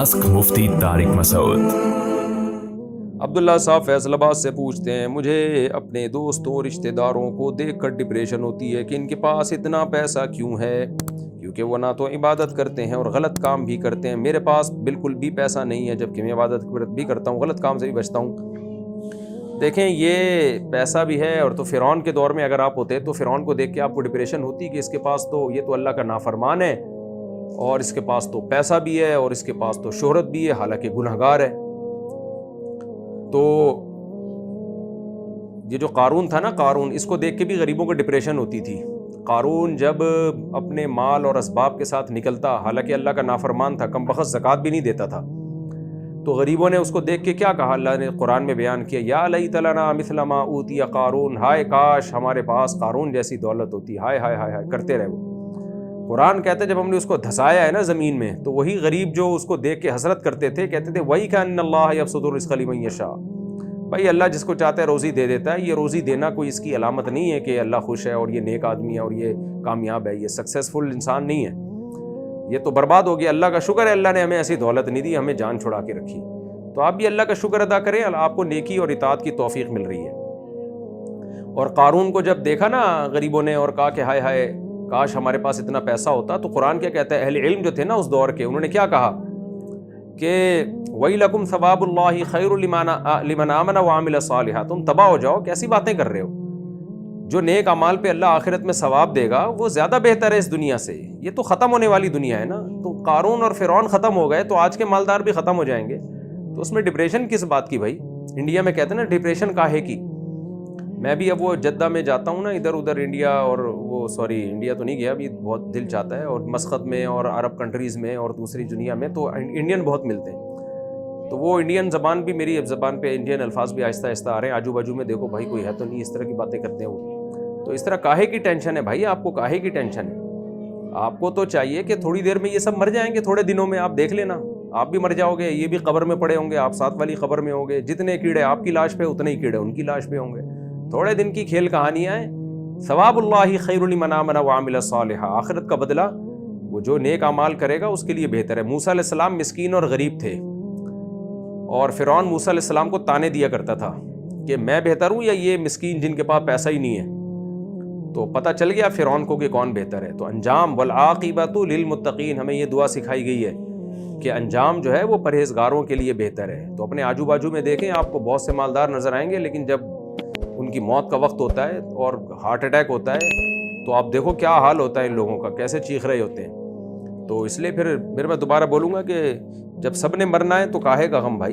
Ask मुफ्ती तारिक मसूद। अब्दुल्ला साहब फैसलाबाद से पूछते हैं, मुझे अपने दोस्तों रिश्तेदारों को देखकर डिप्रेशन होती है कि इनके पास इतना पैसा क्यों है, क्योंकि वो ना तो इबादत करते हैं और गलत काम भी करते हैं। मेरे पास बिल्कुल भी पैसा नहीं है, जबकि मैं इबादत भी करता हूँ, गलत काम से भी बचता हूँ। देखें, ये पैसा भी है। और तो फ़िरौन के दौर में अगर आप होते तो फ़िरौन को देख के आपको डिप्रेशन होती कि इसके पास तो, ये तो अल्लाह का नाफरमान है और इसके पास तो पैसा भी है और इसके पास तो शोहरत भी है, हालांकि गुनहगार है। तो ये जो कारून था ना, कारून, इसको देख के भी गरीबों को डिप्रेशन होती थी। कारून जब अपने माल और असबाब के साथ निकलता, हालांकि अल्लाह का नाफरमान था, कम बख्त ज़कात भी नहीं देता था, तो गरीबों ने उसको देख के क्या कहा, अल्लाह ने कुरान में बयान किया, या लैतलना मिस्ल मा ऊतिया कारून, हाय काश हमारे पास कारून जैसी दौलत होती, हाय हाय हाय हाय करते रहे वो। कुरान कहते जब हमने उसको धसाया है ना ज़मीन में, तो वही गरीब जो उसको देख के हसरत करते थे, कहते थे वही का अन्नल्लाह यबसुतुर रिज़्क़ लिमन यशा, भाई अल्लाह जिसको चाहता है रोज़ी दे देता है। ये रोज़ी देना कोई इसकी अलामत नहीं है कि अल्लाह खुश है और ये नेक आदमी है और ये कामयाब है, ये सक्सेसफुल इंसान नहीं है, ये तो बर्बाद हो गया। अल्लाह का शुक्र है अल्लाह ने हमें ऐसी दौलत नहीं दी, हमें जान छुड़ा के रखी। तो आप भी अल्लाह का शुक्र अदा करें, आपको नेकी और इताअत की तौफीक मिल रही है। और कारून को जब देखा ना गरीबों ने और कहा कि हाय हाय काश हमारे पास इतना पैसा होता, तो कुरान क्या कहता है, अहले इल्म जो थे ना उस दौर के, उन्होंने क्या कहा कि वैलकुम सवाबुल्लाहि खैरुल लिमन आमना व अमिल सालिहा, तुम तबाह हो जाओ, कैसी बातें कर रहे हो, जो नेक अमाल पे अल्लाह आखिरत में सवाब देगा वो ज़्यादा बेहतर है इस दुनिया से, ये तो ख़त्म होने वाली दुनिया है ना। तो कारून और फ़िरौन ख़त्म हो गए तो आज के मालदार भी ख़त्म हो जाएंगे, तो उसमें डिप्रेशन किस बात की भाई। इंडिया में कहते हैं ना डिप्रेशन काहे की। मैं भी अब वो जद्दा में जाता हूँ ना, इधर उधर इंडिया, और वो सॉरी इंडिया तो नहीं गया अभी, बहुत दिल चाहता है, और मस्कत में और अरब कंट्रीज़ में और दूसरी दुनिया में तो इंडियन बहुत मिलते हैं। तो वो इंडियन ज़बान भी, मेरी ज़बान पे इंडियन अल्फाज भी आहिस्ता आहिस्ता आ रहे हैं। आजू बाजू में देखो भाई कोई है तो नहीं, इस तरह की बातें करते हैं वो। तो इस तरह काहे की टेंशन है भाई, आपको काहे की टेंशन है? आपको तो चाहिए कि थोड़ी देर में ये सब मर जाएंगे, थोड़े दिनों में आप देख लेना, आप भी मर जाओगे, ये भी कब्र में पड़े होंगे, आप साथ वाली कब्र में होंगे। जितने कीड़े आपकी लाश पे उतने ही कीड़े उनकी लाश पे होंगे। थोड़े दिन की खेल कहानियाँ हैं। सवाबुल्लाहि खैरुल लिमन आमना व अमिल सालिहा, आखिरत का बदला वो जो नेक अमाल करेगा उसके लिए बेहतर है। मूसा अलैहिस्सलाम मिस्कीन और गरीब थे, और फ़िरौन मूसा अलैहिस्सलाम को ताने दिया करता था कि मैं बेहतर हूँ या ये मिस्कीन जिनके पास पैसा ही नहीं है। तो पता चल गया फ़िरौन को कि कौन बेहतर है। तो अंजाम वल आक़िबतु लिल मुत्तक़ीन, हमें ये दुआ सिखाई गई है कि अंजाम जो है वो परहेज़गारों के लिए बेहतर है। तो अपने आजू बाजू में देखें, आपको बहुत से मालदार नज़र आएंगे, लेकिन जब उनकी मौत का वक्त होता है और हार्ट अटैक होता है तो आप देखो क्या हाल होता है इन लोगों का, कैसे चीख रहे होते हैं। तो इसलिए फिर मैं दोबारा बोलूँगा कि जब सब ने मरना है तो काहे का गम भाई।